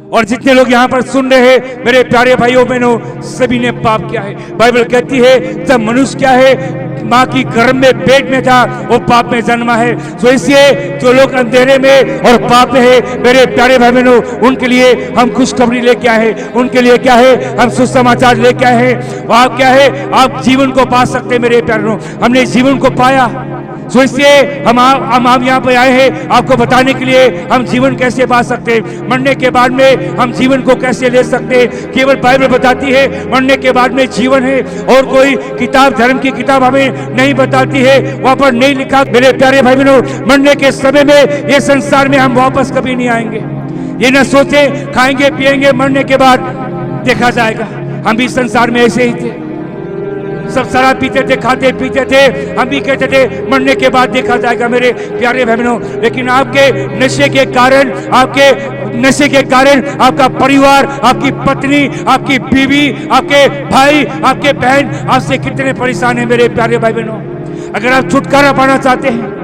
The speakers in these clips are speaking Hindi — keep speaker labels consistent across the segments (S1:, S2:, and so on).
S1: और जितने लोग यहाँ पर सुन रहे हैं मेरे प्यारे भाइयों बहनों, सभी ने पाप किया है। बाइबल कहती है जब मनुष्य क्या है माँ की गर्भ में पेट में था वो पाप में जन्मा है। तो इसलिए जो लोग अंधेरे में और पाप में है मेरे प्यारे भाई बहनों, उनके लिए हम खुशखबरी लेके आए हैं। उनके लिए क्या है, हम सुसमाचार लेके आए हैं। आप क्या है, आप जीवन को पा सकते हैं मेरे प्यारे बहनों। हमने जीवन को पाया, तो इसलिए हम यहाँ पर आए हैं आपको बताने के लिए हम जीवन कैसे पा सकते हैं, मरने के बाद में हम जीवन को कैसे ले सकते हैं। केवल बाइबल बताती है मरने के बाद में जीवन है, और कोई किताब, धर्म की किताब हमें नहीं बताती है। वहां पर नहीं लिखा मेरे प्यारे भाई बहनों, मरने के समय में ये संसार में हम वापस कभी नहीं आएंगे। ये न सोचे खाएंगे पिएंगे मरने के बाद देखा जाएगा। हम भी संसार में ऐसे ही थे, सब शराब पीते थे, खाते पीते थे, हम भी कहते थे मरने के बाद देखा जाएगा मेरे प्यारे बहनों। लेकिन आपके नशे के कारण, आपका परिवार, आपकी पत्नी, आपकी बीवी, आपके भाई, आपके बहन आपसे कितने परेशान है मेरे प्यारे भाई बहनों। अगर आप छुटकारा पाना चाहते हैं,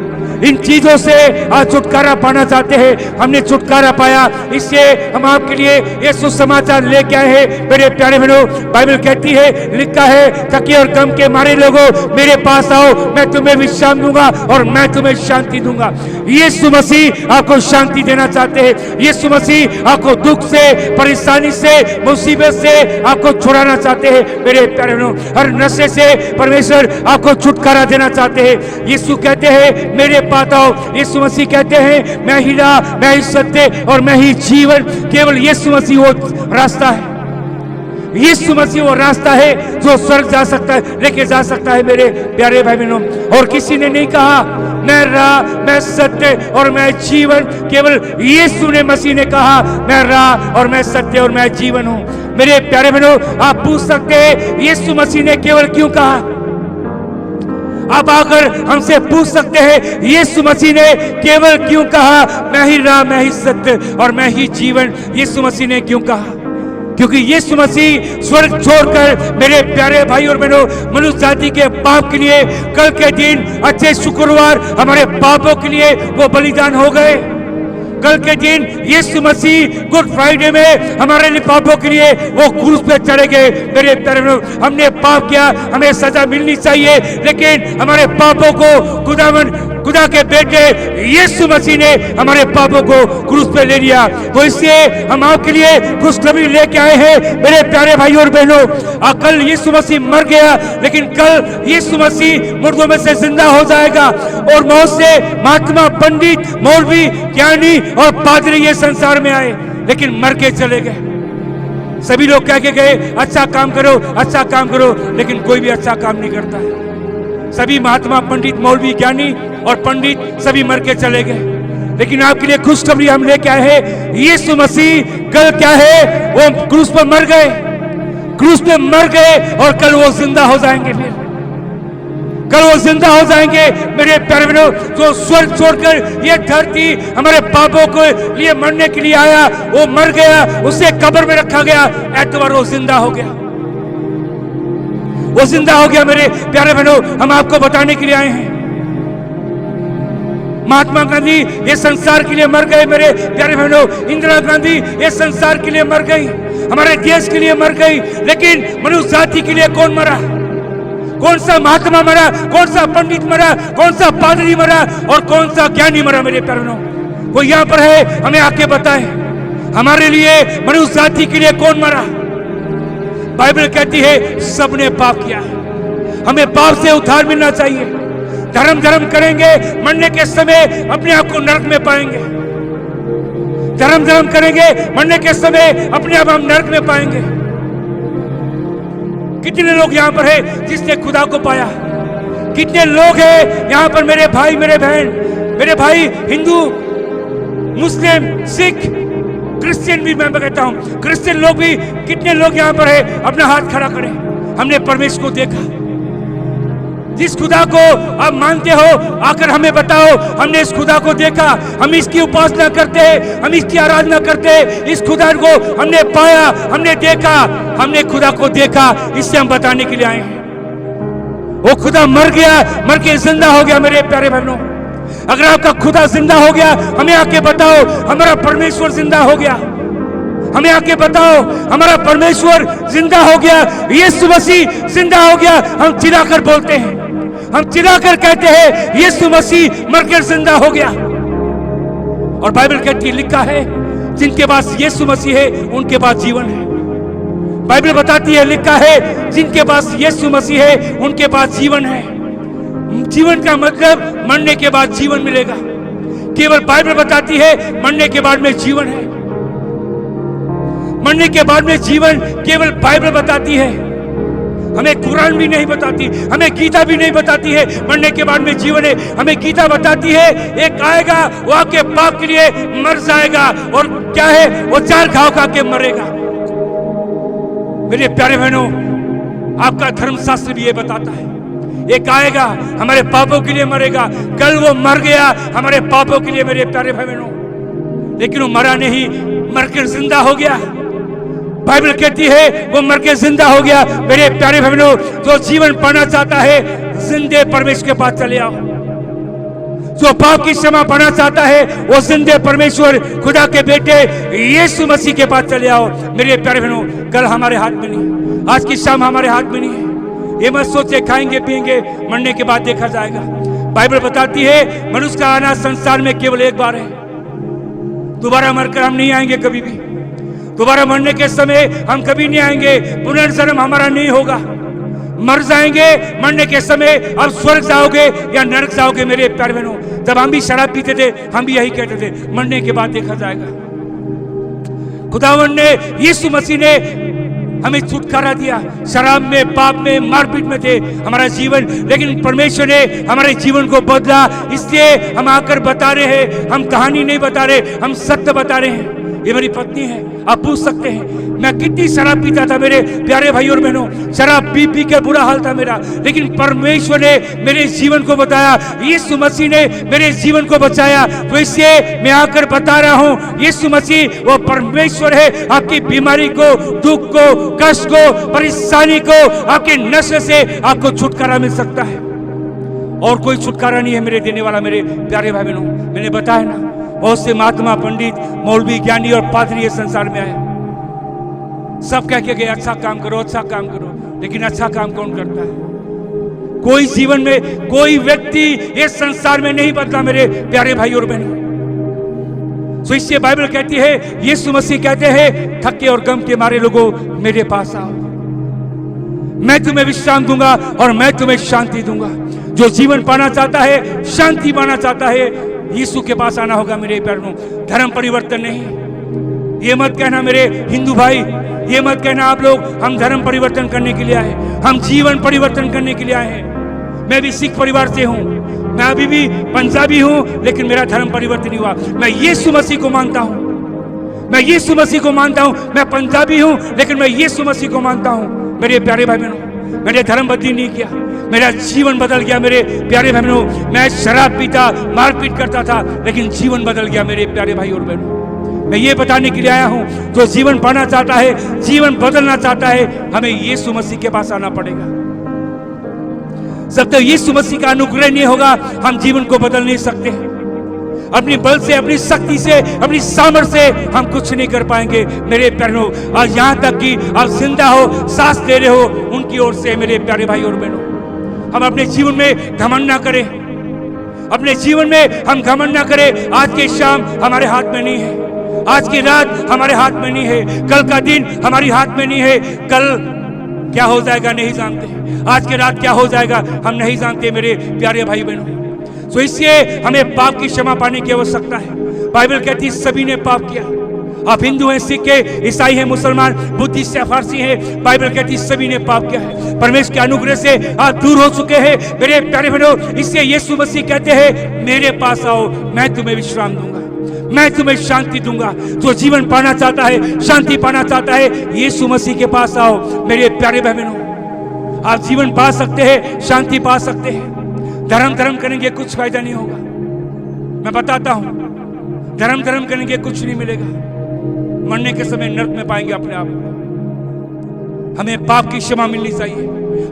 S1: इन चीजों से आज छुटकारा पाना चाहते हैं, हमने छुटकारा पाया, इससे हम आपके लिए ये सुसमाचार लेके आए हैं मेरे प्यारे बहनों। बाइबल कहती है, लिखा है, थके और गम के मारे लोगों मेरे पास आओ, मैं तुम्हें विश्राम दूंगा और मैं तुम्हें शांति दूंगा। यीशु मसीह आपको शांति देना चाहते हैं। यीशु मसीह आपको दुख से, परेशानी से, मुसीबत से आपको छुड़ाना चाहते हैं मेरे प्यारे बहनों। हर नशे से परमेश्वर आपको छुटकारा देना चाहते हैं। यीशु कहते हैं मेरे पास आओ। यीशु मसीह कहते हैं मैं ही राह, मैं ही सत्य और मैं ही जीवन। केवल यीशु मसीह वो रास्ता है, यीशु मसीह वो रास्ता है जो स्वर्ग जा सकता है, लेके जा सकता है मेरे प्यारे भाई बहनों। और किसी ने नहीं कहा मैं राह, मैं सत्य और मैं जीवन, केवल यीशु ने मसीह ने कहा मैं राह और मैं सत्य और मैं जीवन हूं। मेरे प्यारे बहनों, आप पूछ सकते हैं यीशु मसीह ने केवल क्यों कहा। आप आकर हमसे पूछ सकते हैं यीशु मसीह ने केवल क्यों कहा मैं ही राह, मैं ही सत्य और मैं ही जीवन। यीशु मसीह ने क्यों कहा? क्योंकि यीशु मसीह स्वर्ग छोड़कर मेरे प्यारे भाई और बहनों मनुष्य जाति के पाप के लिए कल के दिन अच्छे शुक्रवार हमारे पापों के लिए वो बलिदान हो गए। कल के दिन यीशु मसीह गुड फ्राइडे में हमारे लिए पापों के लिए वो क्रूस पे चढ़े गए। मेरे प्यारे बहनों, हमने पाप किया, हमें सजा मिलनी चाहिए, लेकिन हमारे पापों को खुदा के बेटे यीशु मसीह ने हमारे पापों को क्रूस पे ले लिया। तो इसलिए हम आपके लिए खुशखबरी लेके आए हैं मेरे प्यारे भाई और बहनों। कल यीशु मसीह मर गया, लेकिन कल यीशु मसीह मुर्दों में से जिंदा हो जाएगा और मौत से महात्मा, पंडित, मौलवी, ज्ञानी और पादरी ये संसार में आए, लेकिन मर के चले गए। सभी लोग कह के गए अच्छा काम करो, अच्छा काम करो, लेकिन कोई भी अच्छा काम नहीं करता है। सभी महात्मा, पंडित, मौलवी, ज्ञानी और पंडित सभी मर के चले गए। लेकिन आपके लिए खुशखबरी हम लेके आए हैं, यीशु मसीह कल क्या है, वो क्रूस पर मर गए, क्रूस पे मर गए और कल वो जिंदा हो जाएंगे। फिर कल वो जिंदा हो जाएंगे मेरे प्यारे बहनों। जो स्वर्ग छोड़कर ये धरती हमारे पापों के लिए मरने के लिए आया, वो मर गया, उसे कब्र में रखा गया, एतवार वो जिंदा हो गया, वो जिंदा हो गया। मेरे प्यारे बहनों, हम आपको बताने के लिए आए हैं, महात्मा गांधी ये संसार के लिए मर गए। मेरे प्यारे बहनों, इंदिरा गांधी ये संसार के लिए मर गई, हमारे देश के लिए मर गई, लेकिन मनुष्य जाति के लिए कौन मरा? कौन सा महात्मा मरा, कौन सा पंडित मरा, कौन सा पादरी मरा और कौन सा ज्ञानी मरा? मेरे प्यारे बहनों, कोई यहाँ पर है, हमें आके बताए हमारे लिए, मनुष्य जाति के लिए कौन मरा? बाइबल कहती है सबने पाप किया, हमें पाप से उद्धार मिलना चाहिए। धर्म करेंगे, मरने के समय अपने आप को नरक में पाएंगे। धर्म करेंगे, मरने के समय अपने आप हम नरक में पाएंगे। कितने लोग यहाँ पर है जिसने खुदा को पाया? कितने लोग हैं यहाँ पर मेरे भाई, मेरे बहन, मेरे भाई हिंदू, मुस्लिम, सिख, क्रिश्चियन भी मैं कहता हूं, क्रिश्चियन लोग भी, कितने लोग यहाँ पर है? अपना हाथ खड़ा करें। हमने परमेश्वर को देखा, जिस खुदा को आप मानते हो आकर हमें बताओ, हमने इस खुदा को देखा, हम इसकी उपासना करते हैं, हम इसकी आराधना करते हैं, इस खुदा को हमने पाया, हमने देखा, हमने खुदा को देखा, इससे हम बताने के लिए आए हैं। वो खुदा मर गया, मर के जिंदा हो गया। मेरे प्यारे बहनों, अगर आपका खुदा जिंदा हो गया, हमें आके बताओ हमारा परमेश्वर जिंदा हो गया, हमें आके बताओ, हमारा परमेश्वर जिंदा हो गया, यीशु मसीह जिंदा हो गया। हम चिल्लाकर बोलते हैं, हम चिल्लाकर कहते हैं यीशु मसीह मरकर जिंदा हो गया। और बाइबल कहती है, लिखा है जिनके पास यीशु मसीह है उनके पास जीवन है। बाइबल बताती है, लिखा है जिनके पास यीशु मसीह है उनके पास जीवन है। जीवन का मतलब मरने के बाद जीवन मिलेगा। केवल बाइबल बताती है मरने के बाद में जीवन है। मरने के बाद में जीवन केवल बाइबल बताती है। हमें कुरान भी नहीं बताती, हमें गीता भी नहीं बताती है मरने के बाद में जीवन है। हमें गीता बताती है एक आएगा वो आपके पाप के लिए मर जाएगा, और क्या है, वो 4 घाव खा के मरेगा। मेरे प्यारे बहनों, आपका धर्मशास्त्र भी ये बताता है एक आएगा हमारे पापों के लिए मरेगा। कल वो मर गया हमारे पापों के लिए मेरे प्यारे भाई बहनों, लेकिन वो मरा नहीं, मरकर जिंदा हो गया। बाइबल कहती है वो मर के जिंदा हो गया। मेरे प्यारे भाई बहनों, जो जीवन पाना चाहता है जिंदे परमेश्वर के पास चले आओ। जो पाप की क्षमा पाना चाहता है वो जिंदे परमेश्वर खुदा के बेटे यीशु मसीह के पास चले आओ। मेरे प्यारे बहनों, कल हमारे हाथ में नहीं, आज की शाम हमारे हाथ में नहीं है। ये मत सोचे खाएंगे पिएंगे मरने के बाद देखा जाएगा। बाइबल बताती है मनुष्य का आना संसार में केवल एक बार है। दोबारा मरकर हम नहीं आएंगे कभी भी। दोबारा मरने के समय हम कभी नहीं आएंगे। पुनर्जन्म हमारा नहीं होगा। मर जाएंगे, मरने के समय अब स्वर्ग जाओगे या नरक जाओगे। मेरे प्यारे बहनों, जब हम भी शराब पीते थे हम भी यही कहते थे मरने के बाद देखा जाएगा। खुदावंद ने, यीशु मसीह ने हमें छुटकारा दिया। शराब में, पाप में, मारपीट में थे हमारा जीवन, लेकिन परमेश्वर ने हमारे जीवन को बदला। इसलिए हम आकर बता रहे हैं, हम कहानी नहीं बता रहे, हम सत्य बता रहे हैं। ये मेरी पत्नी है, आप पूछ सकते हैं मैं कितनी शराब पीता था। मेरे प्यारे भाई और बहनों, शराब पी पी के बुरा हाल था मेरा, लेकिन परमेश्वर ने मेरे जीवन को बताया, यीशु मसीह ने मेरे जीवन को बचाया। तो इसलिए मैं आकर बता रहा हूं, यीशु मसीह वो परमेश्वर है। आपकी बीमारी को, दुख को, कष्ट को, परेशानी को, आपके नशे से आपको छुटकारा मिल सकता है। और कोई छुटकारा नहीं है मेरे देने वाला। मेरे प्यारे भाई बहनों, मैंने बताया ना, बहुत से महात्मा, पंडित, मौलवी, ज्ञानी और पादरी इस संसार में आए। सब कह के गए अच्छा काम करो, अच्छा काम करो, लेकिन अच्छा काम कौन करता है? कोई जीवन में कोई व्यक्ति इस संसार में नहीं बदला मेरे प्यारे भाई और बहनों। तो इससे बाइबल कहती है, यीशु मसीह कहते हैं थके और गम के मारे लोगों मेरे पास आओ, मैं तुम्हें विश्राम दूंगा और मैं तुम्हें शांति दूंगा। जो जीवन पाना चाहता है, शांति पाना चाहता है, यीशु के पास आना होगा। मेरे प्यारों, धर्म परिवर्तन नहीं। ये मत कहना मेरे हिंदू भाई, ये मत कहना आप लोग हम धर्म परिवर्तन करने के लिए आए। हम जीवन परिवर्तन करने के लिए आए हैं। मैं भी सिख परिवार से हूं, मैं अभी भी पंजाबी हूं, लेकिन मेरा धर्म परिवर्तन नहीं हुआ। मैं यीशु मसीह को मानता हूं, मैं यीशु मसीह को मानता हूं। मैं पंजाबी हूं, लेकिन मैं यीशु मसीह को मानता हूं। मेरे प्यारे भाई बहनों, मैंने धर्म बदली नहीं किया, मेरा जीवन बदल गया। मेरे प्यारे भाई बहनों, मैं शराब पीता, मारपीट करता था, लेकिन जीवन बदल गया। मेरे प्यारे भाई और बहनों, मैं ये बताने के लिए आया हूं, जो जीवन पाना चाहता है, जीवन बदलना चाहता है, हमें यीशु मसीह के पास आना पड़ेगा। जब तक यीशु मसीह का अनुग्रह नहीं होगा, हम जीवन को बदल नहीं सकते। अपनी बल से, अपनी शक्ति से, अपनी सामर्थ्य से हम कुछ नहीं कर पाएंगे। मेरे प्यारों, और यहां तक कि आप जिंदा हो, सांस ले रहे हो, उनकी ओर से। मेरे प्यारे भाई और बहनों, हम अपने जीवन में घमंड ना करें। अपने जीवन में हम घमंड ना करें। आज की शाम हमारे हाथ में नहीं है, आज की रात हमारे हाथ में नहीं है, कल का दिन हमारे हाथ में नहीं है। कल क्या हो जाएगा नहीं जानते, आज की रात क्या हो जाएगा हम नहीं जानते। मेरे प्यारे भाई बहनों, तो इसलिए हमें पाप की क्षमा पाने की आवश्यकता है। बाइबल कहती है सभी ने पाप किया। आप हिंदू हैं, सिख हैं, ईसाई हैं, मुसलमान, बुद्धिस्ट या फारसी हैं, बाइबल कहती है सभी ने पाप किया है। परमेश्वर के अनुग्रह से आप दूर हो चुके हैं। मेरे प्यारे बहनों, इसलिए यीशु मसीह कहते हैं मेरे पास आओ, मैं तुम्हें विश्राम दूंगा, मैं तुम्हें शांति दूंगा। जो जीवन पाना चाहता है, शांति पाना चाहता है, यीशु मसीह के पास आओ। मेरे प्यारे बहनों, आप जीवन पा सकते हैं, शांति पा सकते हैं। धर्म करेंगे कुछ फायदा नहीं होगा। मैं बताता हूं, धर्म करेंगे कुछ नहीं मिलेगा। मरने के समय नरक में पाएंगे अपने आप को। हमें पाप की क्षमा मिलनी चाहिए।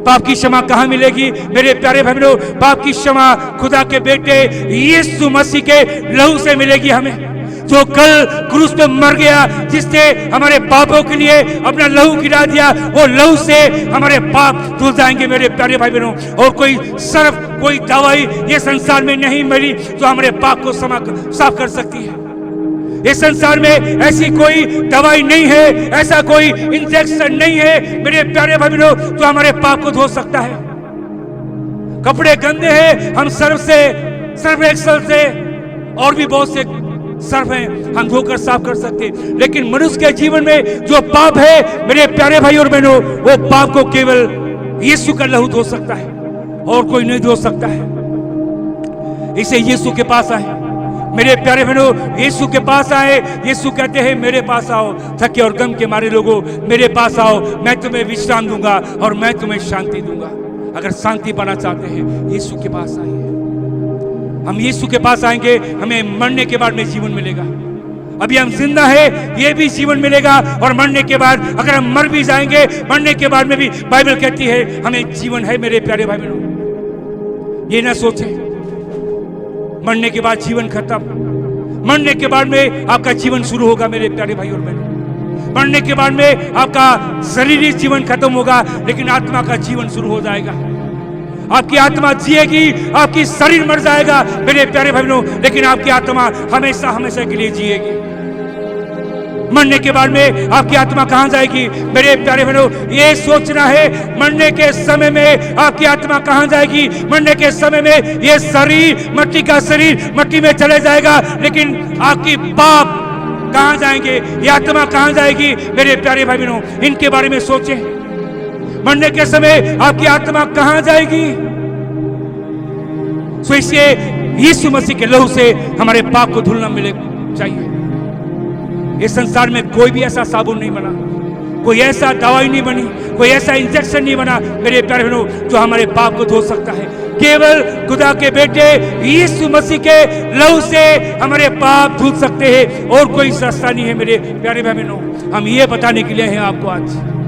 S1: पाप की क्षमा कहां मिलेगी? मेरे प्यारे बहनों, पाप की क्षमा खुदा के बेटे यीशु मसीह के लहू से मिलेगी हमें। जो कल क्रूस पे मर गया, जिसने हमारे पापों के लिए अपना लहू गिरा दिया, वो लहू से हमारे पाप धुल जाएंगे मेरे प्यारे भाई बहनों। और कोई सर्फ, कोई दवाई ये संसार में नहीं मिली जो हमारे पाप को साफ कर सकती है। इस संसार में ऐसी कोई दवाई नहीं है, ऐसा कोई इंजेक्शन नहीं है मेरे प्यारे भाई बहनों जो हमारे पाप को धो सकता है। कपड़े गंदे हैं, हम सर्फ एक्सेल से और भी बहुत से सर्फ हैं, हम धोकर साफ कर सकते हैं। लेकिन मनुष्य के जीवन में जो पाप है मेरे प्यारे भाई और बहनों, वो पाप को केवल यीशु का लहू धो सकता है और कोई नहीं धो सकता है। इसे यीशु के पास आए मेरे प्यारे बहनों, यीशु के पास आए। यीशु कहते हैं मेरे पास आओ थके और गम के मारे लोगों, मेरे पास आओ, मैं तुम्हें विश्राम दूंगा और मैं तुम्हें शांति दूंगा। अगर शांति पाना चाहते हैं यीशु के पास आइए। हम यीशु के पास आएंगे, हमें मरने के बाद में जीवन मिलेगा। अभी हम जिंदा है, ये भी जीवन मिलेगा, और मरने के बाद अगर हम मर भी जाएंगे, मरने के बाद में भी बाइबल कहती है हमें जीवन है मेरे प्यारे भाई बहनों। ये ना सोचें मरने के बाद जीवन खत्म, मरने के बाद में आपका जीवन शुरू होगा मेरे प्यारे भाई और बहनों। मरने के बाद में आपका शारीरिक जीवन खत्म होगा, लेकिन आत्मा का जीवन शुरू हो जाएगा। आपकी आत्मा जिएगी, आपकी शरीर मर जाएगा मेरे प्यारे भाई बहनों, लेकिन आपकी आत्मा हमेशा हमेशा के लिए जिएगी। मरने के बाद में आपकी आत्मा कहां जाएगी मेरे प्यारे बहनों, ये सोचना है। मरने के समय में आपकी आत्मा कहां जाएगी? मरने के समय में ये शरीर, मट्टी का शरीर मट्टी में चले जाएगा, लेकिन आपकी पाप कहां जाएंगे, ये आत्मा कहां जाएगी मेरे प्यारे भाई बहनों? इनके बारे में सोचें। मरने के समय आपकी आत्मा कहां जाएगी? सो इसलिए यीशु मसीह के लहू से हमारे पाप को धुलना मिले चाहिए। इस संसार में कोई भी ऐसा साबुन नहीं बना, कोई ऐसा दवाई नहीं बनी, कोई ऐसा इंजेक्शन नहीं बना मेरे प्यारे बहनों जो हमारे पाप को धो सकता है। केवल खुदा के बेटे यीशु मसीह के लहू से हमारे पाप धुल सकते हैं, और कोई रास्ता नहीं है मेरे प्यारे भाई बहनों। हम ये बताने के लिए हैं आपको आज।